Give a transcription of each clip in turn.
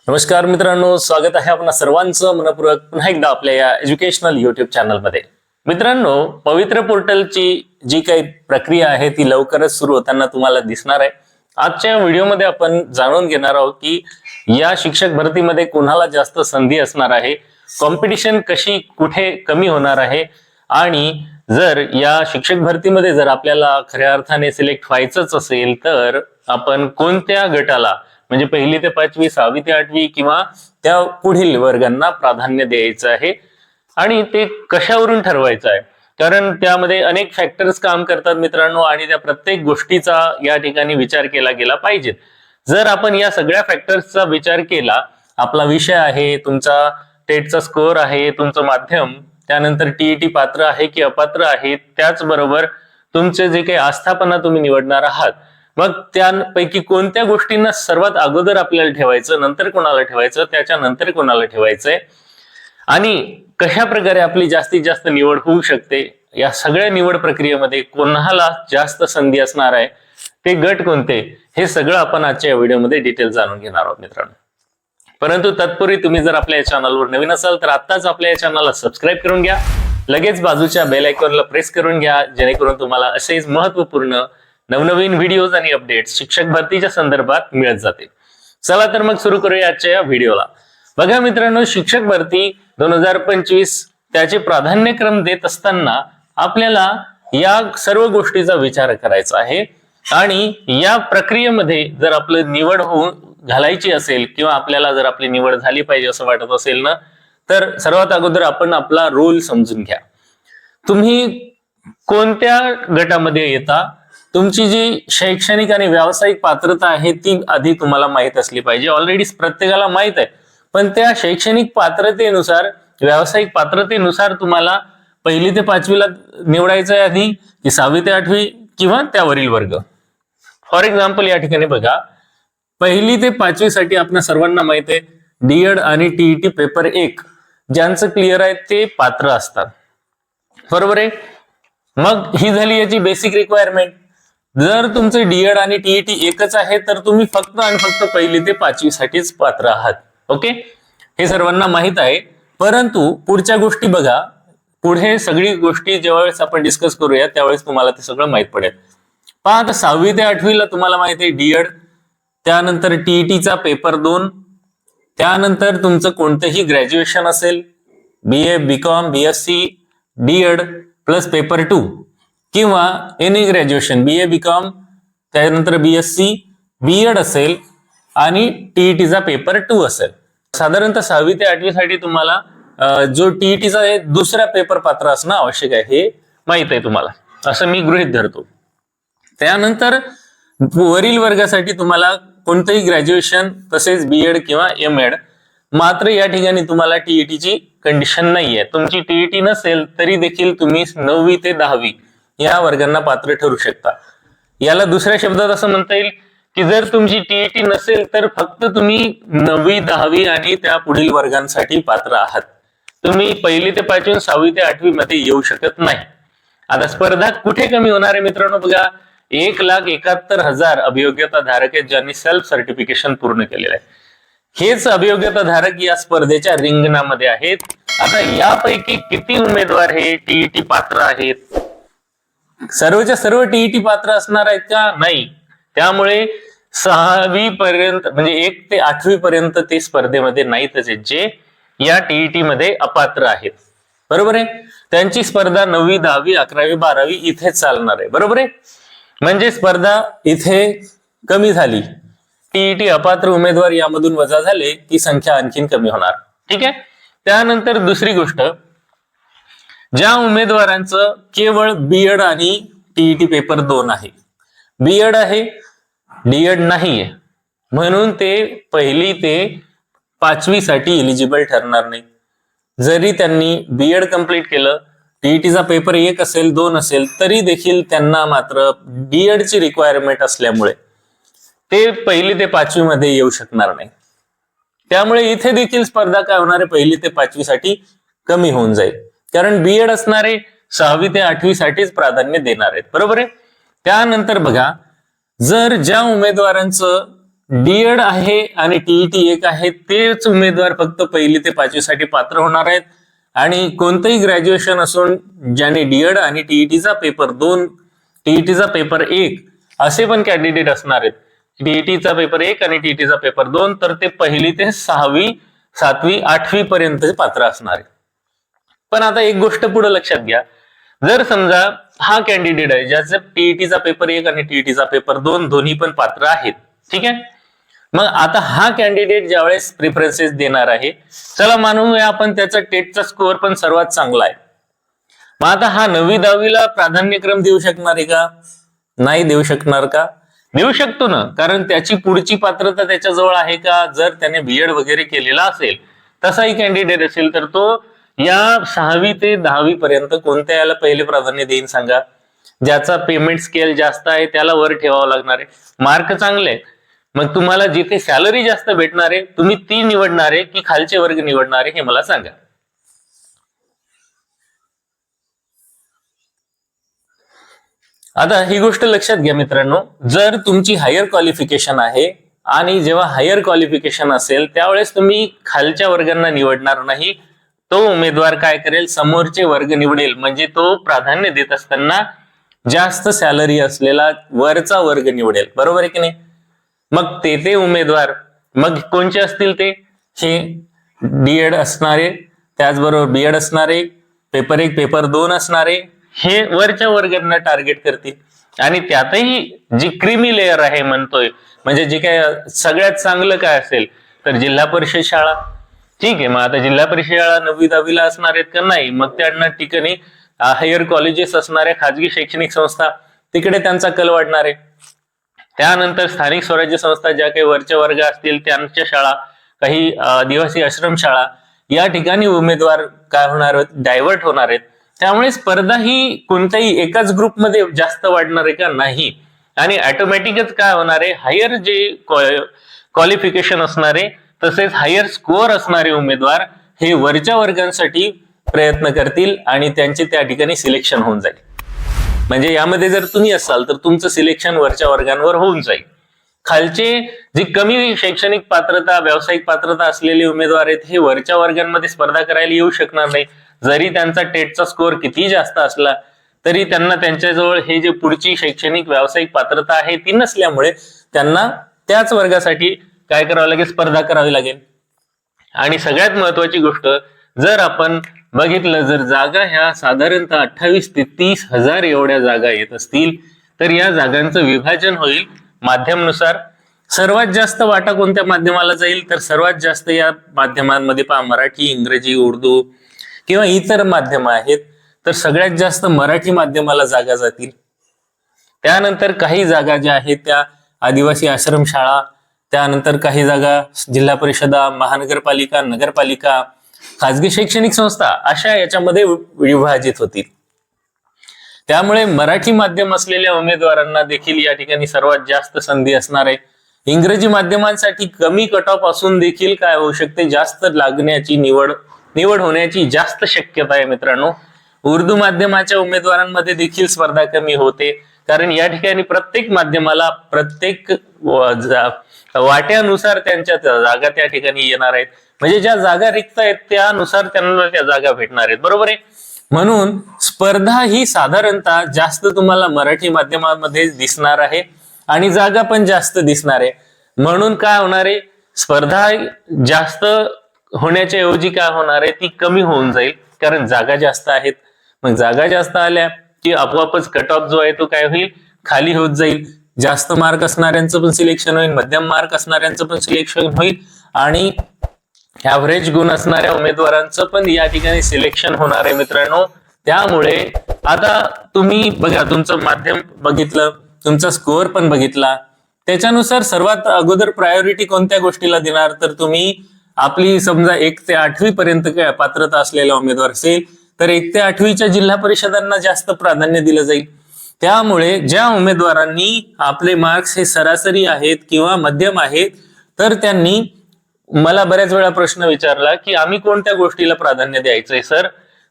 नमस्कार मित्रांनो, स्वागत आहे आपणा सर्वांचं मनपूर्वक पुन्हा एकदा आपल्या या एज्युकेशनल युट्यूब चॅनलमध्ये। मित्रांनो, पवित्र पोर्टलची जी काही प्रक्रिया आहे ती लवकरच सुरू होताना तुम्हाला दिसणार आहे। आजच्या व्हिडिओमध्ये आपण जाणून घेणार आहोत की या शिक्षक भरतीमध्ये कोणाला जास्त संधी असणार आहे, कॉम्पिटिशन कशी कुठे कमी होणार आहे आणि जर या शिक्षक भरतीमध्ये जर आपल्याला खऱ्या अर्थाने सिलेक्ट व्हायचंच असेल तर आपण कोणत्या गटाला म्हणजे पहिली ते पाचवी, सहावी ते आठवी किंवा त्या पुढील वर्गांना प्राधान्य द्यायचं आहे आणि ते कशावरून ठरवायचं आहे, कारण त्यामध्ये अनेक फॅक्टर्स काम करतात मित्रांनो आणि त्या प्रत्येक गोष्टीचा या ठिकाणी विचार केला गेला पाहिजे। जर आपण या सगळ्या फॅक्टर्सचा विचार केला, आपला विषय आहे, तुमचा टेटचा स्कोअर आहे, तुमचं माध्यम, त्यानंतर टीईटी पात्र आहे की अपात्र आहे, त्याचबरोबर तुमचे जे काही आस्थापना तुम्ही निवडणार आहात, मग त्यापैकी कोणत्या गोष्टींना सर्वात अगोदर आपल्याला ठेवायचं, नंतर कोणाला ठेवायचं, त्याच्यानंतर कोणाला ठेवायचंय आणि कशा प्रकारे आपली जास्तीत जास्त निवड होऊ शकते, या सगळ्या निवड प्रक्रियेमध्ये कोणाला जास्त संधी असणार आहे, ते गट कोणते, हे सगळं आपण आजच्या व्हिडिओमध्ये डिटेल जाणून घेणार आहोत मित्रांनो। परंतु तत्पूर्वी तुम्ही जर आपल्या चॅनलवर नवीन असाल तर आत्ताच आपल्या चॅनलला सबस्क्राईब करून घ्या, लगेच बाजूच्या बेल आयकॉनला प्रेस करून घ्या, जेणेकरून तुम्हाला असेच महत्त्वपूर्ण नवनवीन व्हिडिओज आणि अपडेट्स शिक्षक भरतीच्या संदर्भात मिळत जातील। चला तर मग सुरू करूया आजच्या या व्हिडिओला। बघा मित्रांनो, शिक्षक भरती 2025 त्याचे प्राधान्यक्रम देत असताना आपल्याला या सर्व गोष्टीचा विचार करायचा आहे आणि या प्रक्रियेमध्ये जर आपलं निवड होऊन घालायची असेल किंवा आपल्याला जर आपली निवड झाली पाहिजे असं वाटत असेल ना, तर सर्वात अगोदर आपण आपला रोल समजून घ्या। तुम्ही कोणत्या गटामध्ये येता, तुमची जी शैक्षणिक आणि व्यावसायिक पात्रता आहे ती आधी तुम्हाला माहित असली पाहिजे। ऑलरेडी प्रत्येकाला माहित आहे, पण त्या शैक्षणिक पात्रतेनुसार, व्यावसायिक पात्रतेनुसार तुम्हाला पहिली ते पाचवीला निवडायचं आहे आधी की सहावी ते आठवी किंवा त्यावरील वर्ग। फॉर एक्झाम्पल या ठिकाणी बघा, पहिली ते पाचवी साठी आपल्या सर्वांना माहित आहे डीएड आणि टीईटी पेपर 1 ज्यांचं क्लिअर आहे ते पात्र असतात, बरोबर आहे। मग ही झाली याची बेसिक रिक्वायरमेंट। जर तुमचं डीएड आणि टीईटी एकच आहे तर तुम्ही फक्त आणि फक्त पहिली ते पाचवी साठीच पात्र आहात, ओके, हे सर्वांना माहित आहे। परंतु पुढच्या गोष्टी बघा, पुढे सगळी गोष्टी ज्यावेळेस आपण डिस्कस करूया त्यावेळेस तुम्हाला ते सगळं माहित पडेल। पहा, आता सहावी ते आठवीला तुम्हाला माहित आहे डीएड, त्यानंतर टीईटीचा पेपर 2, त्यानंतर तुमचं कोणतंही ग्रॅज्युएशन असेल, BA, BCom, BSc, DEd plus paper 2 किंवा एनी ग्रॅज्युएशन, बीए, बीकॉम, त्यानंतर बीएससी, बीएड असेल आणि टीईटीचा पेपर 2 असेल। साधारणतः सहावी ते आठवी साठी तुम्हाला जो टीईटीचा दुसरा पेपर पात्र असणं आवश्यक आहे हे माहित आहे तुम्हाला, असं मी गृहीत धरतो। त्यानंतर वरील वर्गासाठी तुम्हाला कोणतंही ग्रॅज्युएशन तसेच बीएड किंवा एमएड, मात्र या ठिकाणी तुम्हाला टीईटीची कंडिशन नाहीये। तुमची टीईटी नसेल तरी देखील तुम्ही 9वी ते 10वी या वर्गांना पात्र ठरू शकता। याला दुसऱ्या शब्दात असं म्हणता येईल की जर तुमची टीईटी नसेल तर फक्त तुम्ही 9वी, 10वी आणि त्या पुढील वर्गांसाठी पात्र आहात। तुम्ही पहिली ते पाचवी, सहावी ते आठवी मध्ये येऊ शकत नाही। आता स्पर्धा कुठे कमी होणार आहे मित्रांनो, बघा 1,71,000 अभियोग्यता धारक आहेत ज्यांनी सेल्फ सर्टिफिकेशन पूर्ण केलेलं आहे। हेच अभियोग्यता धारक या स्पर्धेच्या रिंगणामध्ये आहेत। आता यापैकी किती उमेदवार हे टीईटी पात्र आहेत? सर्वच्या सर्व टीईटी पात्र असणार आहेत का? नाही। त्यामुळे 6वी पर्यंत म्हणजे 1 ते 8वी पर्यंत ते स्पर्धेमध्ये नाहीतच आहेत, जे या टीईटी मध्ये अपात्र आहेत, बरोबर आहे। त्यांची स्पर्धा 9वी, 10वी, 11वी, 12वी इथे चालणार आहे, बरोबर आहे। म्हणजे स्पर्धा इथे कमी झाली, टीईटी अपात्र उमेदवार यामधून वजा झाले की संख्या आणखीन कमी होणार, ठीक आहे। त्यानंतर दुसरी गोष्ट, ज्या उमेदवारांचं केवळ बीएड आणि टीईटी पेपर 2 आहे, बीएड आहे डीएड नाहीये, म्हणून ते पहिली ते पाचवी साठी एलिजिबल ठरणार नाही। जरी त्यांनी बीएड कंप्लीट केलं, टीईटीचा पेपर 1 असेल, 2 असेल, तरी देखील त्यांना मात्र डीएड ची रिक्वायरमेंट असल्यामुळे ते पहिली ते पाचवी मध्ये येऊ शकणार नाही। त्यामुळे इथे देखील स्पर्धा काय होणार आहे, पहिली ते पाचवी साठी कमी होऊन जाईल, कारण बीएड असणारे 6वी ते 8वी साठीच प्राधान्य देणार आहेत, बरोबर आहे। त्यानंतर बघा, जर ज्या उमेदवारांचं डीएड आहे आणि टीईटी 1 आहे तेच उमेदवार फक्त 1ली ते 5वी साठी पात्र होणार आहेत. आणि कोणतंही ग्रॅज्युएशन असून ज्याने डीएड आणि टीईटीचा पेपर 2, टीईटीचा पेपर 1 असे पण कॅन्डिडेट असणार आहेत. टीईटीचा पेपर 1 आणि टीईटीचा पेपर 2, तर ते 1ली ते 6वी, 7वी, 8वी पर्यंत पात्र असणार आहेत. पण आता एक गोष्ट पुढे लक्षात घ्या, जर समजा हा कॅन्डिडेट आहे ज्याचा टीईटीचा पेपर 1 आणि टीईटीचा पेपर 2 दोन्ही पण पात्र आहेत, ठीक आहे. मग आता हा कॅन्डिडेट ज्यावेळेस प्रिफरन्सेस देणार आहे, चला मानूया आपण त्याचा टेटचा स्कोअर पण सर्वात चांगला आहे. मग आता हा 9वी 10वीला प्राधान्यक्रम देऊ शकणार आहे का? नाही देऊ शकणार का? देऊ शकतो ना, कारण त्याची पुढची पात्रता त्याच्याजवळ आहे का? जर त्याने बीएड वगैरे केलेला असेल, तसाही कॅन्डिडेट असेल, तर तो या 6वी ते 10वी पर्यंत कोणत्या याला पहिले प्राधान्य देईन सांगा? ज्याचा पेमेंट स्केल जास्त आहे त्याला वर ठेवावं लागणार आहे. मार्क चांगले आहेत, मग तुम्हाला जिथे सॅलरी जास्त भेटणार आहे तुम्ही ती निवडणार आहे की खालचे वर्ग निवडणार आहे, हे मला सांगा. आता ही गोष्ट लक्षात घ्या मित्रांनो, जर तुमची हायर क्वालिफिकेशन आहे आणि जेव्हा हायर क्वालिफिकेशन असेल त्यावेळेस तुम्ही खालच्या वर्गांना निवडणार नाही. तो उमेदवार काय करेल, समोरचे वर्ग निवडेल. म्हणजे तो प्राधान्य देत असताना जास्त सॅलरी असलेला वरचा वर्ग निवडेल, बरोबर आहे की नाही? मग ते उमेदवार मग कोणचे असतील ते? हे डीएड असणारे, त्याचबरोबर बीएड असणारे, पेपर 1 पेपर 2 असणारे, हे वरच्या वर्गांना टार्गेट करतील. आणि त्यातही जी क्रीमी लेअर आहे म्हणतोय, म्हणजे जे काय सगळ्यात चांगलं काय असेल तर जिल्हा परिषद शाळा, ठीक आहे. मग आता जिल्हा परिषद शाळा 9वी 10वीला असणार आहेत का? नाही. मग त्यांना ठिकाणी हायर कॉलेजेस असणाऱ्या खाजगी शैक्षणिक संस्था, तिकडे त्यांचा कल वाढणार आहे. त्यानंतर स्थानिक स्वराज्य संस्था ज्या काही वरच्या वर्ग असतील त्यांच्या शाळा, काही आदिवासी आश्रम शाळा, या ठिकाणी उमेदवार काय होणार आहेत, डायव्हर्ट होणार आहेत. त्यामुळे स्पर्धा ही कोणत्याही एकाच ग्रुपमध्ये जास्त वाढणार आहे का? नाही. आणि ऑटोमॅटिकच काय होणार आहे, हायर जे क्वालिफिकेशन असणारे तसेच हायर स्कोअर असणारे उमेदवार हे वरच्या वर्गांसाठी प्रयत्न करतील आणि त्यांचे त्या ठिकाणी सिलेक्शन होऊन जाईल. म्हणजे यामध्ये जर तुम्ही असाल तर तुमचं सिलेक्शन वरच्या वर्गांवर होऊन जाईल. खालचे जे कमी शैक्षणिक पात्रता, व्यावसायिक पात्रता असलेले उमेदवार आहेत हे वरच्या वर्गांमध्ये स्पर्धा करायला येऊ शकणार नाही. जरी त्यांचा टेटचा स्कोअर किती जास्त असला तरी त्यांना त्यांच्याजवळ हे जे पुढची शैक्षणिक व्यावसायिक पात्रता आहे ती नसल्यामुळे त्यांना त्याच वर्गासाठी काय करावं लागेल, स्पर्धा करावी लागेल. आणि सगळ्यात महत्वाची गोष्ट, जर आपण बघितलं, जर जागा ह्या साधारणतः 28 ते 30 हजार एवढ्या जागा येत असतील तर या जागांचं विभाजन होईल माध्यमानुसार. सर्वात जास्त वाटा कोणत्या माध्यमाला जाईल तर सर्वात जास्त या माध्यमांमध्ये पहा, मराठी, इंग्रजी, उर्दू किंवा इतर माध्यम आहेत, तर सगळ्यात जास्त मराठी माध्यमाला जागा जातील. त्यानंतर काही जागा ज्या आहेत त्या आदिवासी आश्रमशाळा, त्यानंतर काही जागा जिल्हा परिषदा, महानगरपालिका, नगरपालिका, खाजगी शैक्षणिक संस्था अशा याच्यामध्ये विभाजित होतील. त्यामुळे मराठी माध्यम असलेल्या उमेदवारांना देखील या ठिकाणी सर्वात जास्त संधी असणार आहे. इंग्रजी माध्यमांसाठी कमी कट ऑफ असून देखील काय होऊ शकते, जास्त लागण्याची निवड होण्याची जास्त शक्यता आहे मित्रांनो. उर्दू माध्यमाच्या उमेदवारांमध्ये देखील स्पर्धा कमी होते, कारण या ठिकाणी प्रत्येक माध्यमाला प्रत्येक वाट्यानुसार त्यांच्या जागा त्या ठिकाणी येणार आहेत. म्हणजे ज्या जागा रिक्त आहेत त्यानुसार त्यांना त्या जागा भेटणार आहेत, बरोबर आहे. म्हणून स्पर्धा ही साधारणतः जास्त तुम्हाला मराठी माध्यमामध्ये दिसणार आहे आणि जागा पण जास्त दिसणार आहे. म्हणून काय होणार आहे, स्पर्धा जास्त होण्याच्या ऐवजी काय होणार आहे, ती कमी होऊन जाईल, कारण जागा जास्त आहेत. मग जागा जास्त आल्या की आपोआपच कट ऑफ जो आहे तो काय होईल, खाली होत जाईल. जास्त मार्क असणाऱ्यांचं पण सिलेक्शन होईल, मध्यम मार्क असणाऱ्यांचं पण सिलेक्शन होईल आणि ऍव्हरेज गुण असणाऱ्या उमेदवारांचं पण या ठिकाणी सिलेक्शन होणार आहे मित्रांनो. त्यामुळे आता तुम्ही बघा, तुमचं माध्यम बघितलं, तुमचा स्कोअर पण बघितला, त्याच्यानुसार सर्वात अगोदर प्रायोरिटी कोणत्या गोष्टीला देणार, तर तुम्ही आपली समजा 1 ते 8वी पर्यंत काय पात्रता असलेला उमेदवार असेल तर 1 ते 8वीच्या जिल्हा परिषदांना जास्त प्राधान्य दिलं जाईल. त्यामुळे ज्या उमेदवारांनी आपले मार्क्स हे सरासरी आहेत किंवा मध्यम आहेत तर त्यांनी मला बऱ्याच वेळा प्रश्न विचारला की आम्ही कोणत्या गोष्टीला प्राधान्य द्यायचंय सर.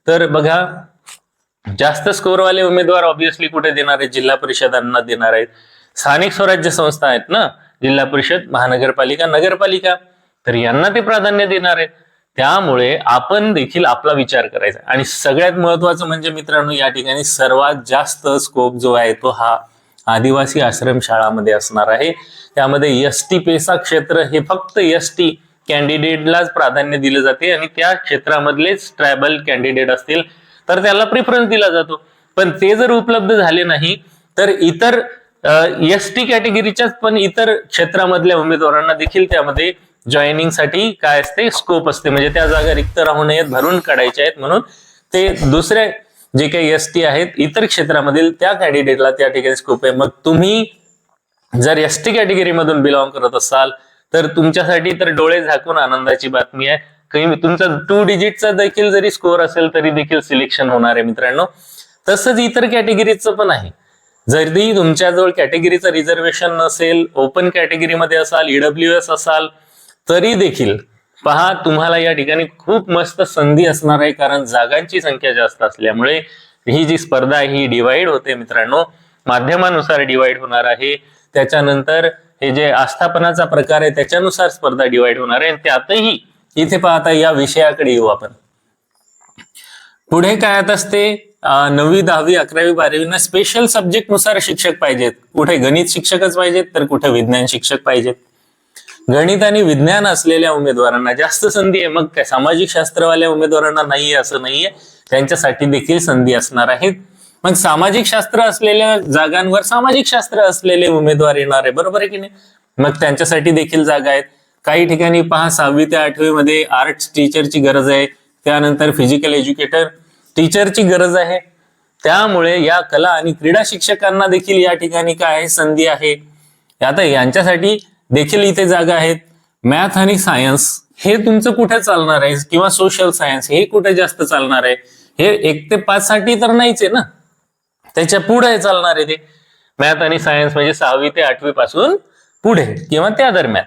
तर बघा, जास्त स्कोअरवाले उमेदवार ऑब्विसली कुठे देणार आहेत, जिल्हा परिषदांना देणार आहेत. स्थानिक स्वराज्य संस्था आहेत ना, जिल्हा परिषद, महानगरपालिका, नगरपालिका, तर यांना ते प्राधान्य देणार आहे. त्यामुळे आपण देखील आपला विचार करायचा. आणि सगळ्यात महत्वाचं म्हणजे मित्रांनो, या ठिकाणी सर्वात जास्त स्कोप जो आहे तो हा आदिवासी आश्रमशाळामध्ये असणार आहे. त्यामध्ये एसटी पेसा क्षेत्र हे फक्त एसटी कॅन्डिडेटलाच प्राधान्य दिले जाते आणि त्या क्षेत्रामधलेच ट्रायबल कॅन्डिडेट असतील तर त्याला प्रेफरन्स दिला जातो. पण ते जर उपलब्ध झाले नाही तर इतर एसटी कॅटेगरीच्याच पण इतर क्षेत्रामधल्या उमेदवारांना देखील त्यामध्ये जॉईनिंग साठी काय असते, स्कोप असते. म्हणजे त्या जागा रिक्त राहू नयेत, भरून काढायच्या आहेत, म्हणून ते दुसऱ्या जे काही एसटी आहेत इतर क्षेत्रामधील त्या कॅन्डिडेटला त्या ठिकाणी स्कोप आहे. मग तुम्ही जर एसटी कॅटेगरी मधून बिलॉंग करत असाल तर तुमच्यासाठी तर डोळे झाकून आनंदाची बातमी आहे. काही तुमचा 2 डिजिटचा देखील जरी स्कोअर असेल तरी देखील सिलेक्शन होणार आहे मित्रांनो. तसंच इतर कॅटेगरीचं पण आहे. जरी तुमच्याजवळ कॅटेगरीचं रिझर्वेशन नसेल, ओपन कॅटेगरीमध्ये असाल, ईडब्ल्यूएस असाल, तरी देखील पहा तुम्हाला या ठिकाणी खूप मस्त संधी असणार आहे. कारण जागांची संख्या जास्त असल्यामुळे ही जी स्पर्धा आहे ही डिवाइड होते मित्रांनो, माध्यमानुसार डिवाइड होणार आहे. त्याच्यानंतर हे जे आस्थापनाचा प्रकार आहे त्याच्यानुसार स्पर्धा डिवाइड होणार आहे. त्यातही इथे पाहता या विषयाकडे येऊ आपण. पुढे काय असते, 9वी 10वी 11वी 12वी स्पेशल सब्जेक्ट नुसार शिक्षक पाहिजेत. कुठे गणित शिक्षकच पाहिजेत तर कुठे विज्ञान शिक्षक पाहिजेत. गणित आणि विज्ञान असलेल्या उमेदवारांना जास्त संधी आहे. मग काय सामाजिक शास्त्रवाल्या उमेदवारांना नाहीये असं नाहीये, त्यांच्यासाठी देखील संधी असणार आहेत. मग सामाजिक शास्त्र असलेल्या जागांवर सामाजिक शास्त्र असलेले उमेदवार येणार आहे, बरोबर आहे की नाही. मग त्यांच्यासाठी देखील जागा आहेत. काही ठिकाणी पहा 6वी ते 8वी मध्ये आर्ट्स टीचरची गरज आहे, त्यानंतर फिजिकल एज्युकेटर टीचरची गरज आहे. त्यामुळे या कला आणि क्रीडा शिक्षकांना देखील या ठिकाणी काय आहे, संधी आहे. आता यांच्यासाठी देखील इथे जागा आहेत. मॅथ आणि सायन्स हे तुमचं कुठे चालणार आहे, किंवा सोशल सायन्स हे कुठे जास्त चालणार आहे. हे 1 ते 5 साठी तर नाहीच आहे ना, त्याच्या पुढे चालणार आहे ते. मॅथ आणि सायन्स म्हणजे 6वी ते 8वी पासून पुढे किंवा त्या दरम्यान.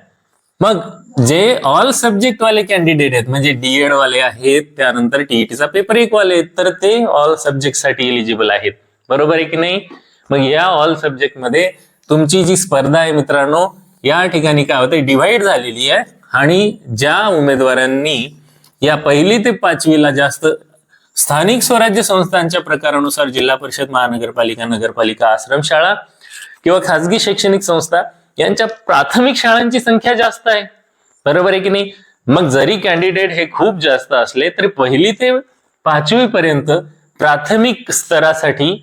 मग जे ऑल सब्जेक्ट वाले कॅन्डिडेट आहेत, म्हणजे डीएड वाले आहेत, त्यानंतर टीईटीचा पेपर 1 वाले आहेत, तर ते ऑल सब्जेक्ट साठी एलिजिबल आहेत, बरोबर आहे की नाही. मग या ऑल सब्जेक्ट मध्ये तुमची जी स्पर्धा आहे मित्रांनो, या ठिकाणी काय होते, डिव्हाइड झालेली आहे. आणि ज्या उमेदवारांनी या 1ली ते 5वीला जास्त स्थानिक स्वराज्य संस्थांच्या प्रकारानुसार जिल्हा परिषद, महानगरपालिका, नगरपालिका, आश्रमशाळा किंवा खाजगी शैक्षणिक संस्था यांच्या प्राथमिक शाळांची संख्या जास्त आहे, बरोबर आहे की नाही. मग जरी कॅन्डिडेट हे खूप जास्त असले तरी 1ली ते 5वी पर्यंत प्राथमिक स्तरासाठी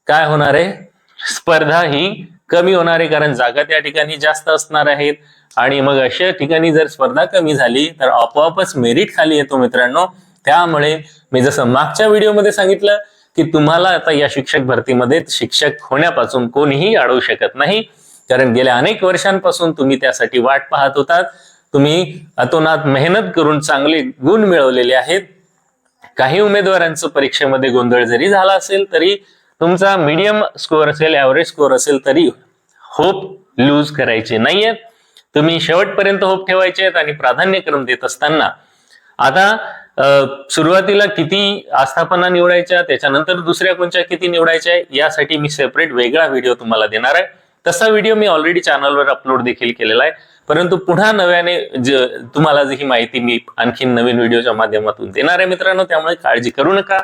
काय होणार आहे, स्पर्धा ही कमी होणार आहे. कारण जागा त्या ठिकाणी जास्त असणार आहेत. आणि मग अशा ठिकाणी जर स्पर्धा कमी झाली तर आपोआपच मेरिट खाली येतो मित्रांनो. त्यामुळे मी जसं मागच्या व्हिडिओमध्ये सांगितलं की तुम्हाला आता या शिक्षक भरतीमध्ये शिक्षक होण्यापासून कोणीही अडवू शकत नाही. कारण गेल्या अनेक वर्षांपासून तुम्ही त्यासाठी वाट पाहत होतात. तुम्ही अतोनात मेहनत करून चांगले गुण मिळवलेले आहेत. काही उमेदवारांचं परीक्षेमध्ये गोंधळ जरी झाला असेल तरी तुमचा मीडियम स्कोअर असेल, ऍव्हरेज स्कोअर असेल तरी होप लूज करायचे नाहीयेत. तुम्ही शेवटपर्यंत होप ठेवायचे आहेत. आणि प्राधान्यक्रम देत असताना आता सुरुवातीला किती आस्थापना निवडायच्या, त्याच्यानंतर दुसऱ्या कोणत्या किती निवडायच्या, यासाठी मी सेपरेट वेगळा व्हिडिओ तुम्हाला देणार आहे. तसा व्हिडिओ मी ऑलरेडी चॅनलवर अपलोड देखील केलेला आहे. परंतु पुन्हा नव्याने तुम्हाला ही माहिती मी आणखीन नवीन व्हिडिओच्या माध्यमातून देणार आहे मित्रांनो. त्यामुळे काळजी करू नका,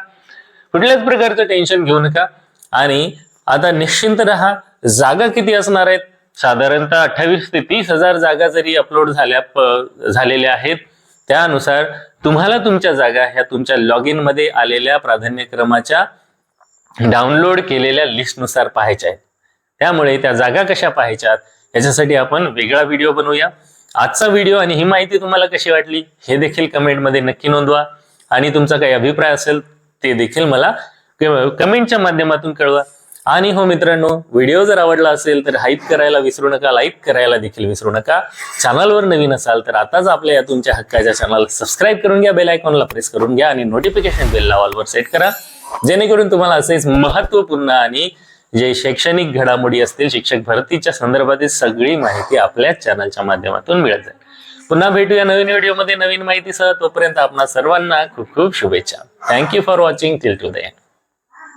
कुठल्याच प्रकारचं टेन्शन घेऊ नका. आणि आता निश्चिंत राहा. जागा किती असणार आहेत, साधारणतः 28 ते 30 हजार जागा जरी अपलोड झालेल्या आहेत, त्यानुसार तुम्हाला तुमच्या जागा ह्या तुमच्या लॉग इन मध्ये आलेल्या प्राधान्यक्रमाच्या डाउनलोड केलेल्या लिस्टनुसार पाहायच्या आहेत. त्यामुळे त्या जागा कशा पाहायच्यात याच्यासाठी आपण वेगळा व्हिडिओ बनवूया. आजचा व्हिडिओ आणि ही माहिती तुम्हाला कशी वाटली हे देखील कमेंटमध्ये नक्की नोंदवा. आणि तुमचा काही अभिप्राय असेल ते देखील मला कमेंटच्या माध्यमातून कळवा. आणि हो मित्रांनो, व्हिडिओ जर आवडला असेल तर हाईप करायला विसरू नका, लाईक करायला देखील विसरू नका. चॅनलवर नवीन असाल तर आताच आपल्या या तुमच्या हक्काच्या चॅनलला सबस्क्राईब करून घ्या, बेल आयकॉनला प्रेस करून घ्या आणि नोटिफिकेशन बेल ऑलवर सेट करा, जेणेकरून तुम्हाला असेच महत्त्वपूर्ण आणि जे शैक्षणिक घडामोडी असतील शिक्षक भरतीच्या संदर्भातील सगळी माहिती आपल्या चॅनलच्या माध्यमातून मिळत जाईल. पुन्हा भेटूया नवीन व्हिडिओमध्ये नवीन माहितीसह. तोपर्यंत आपणा सर्वांना खूप खूप शुभेच्छा. Thank you for watching till two the end.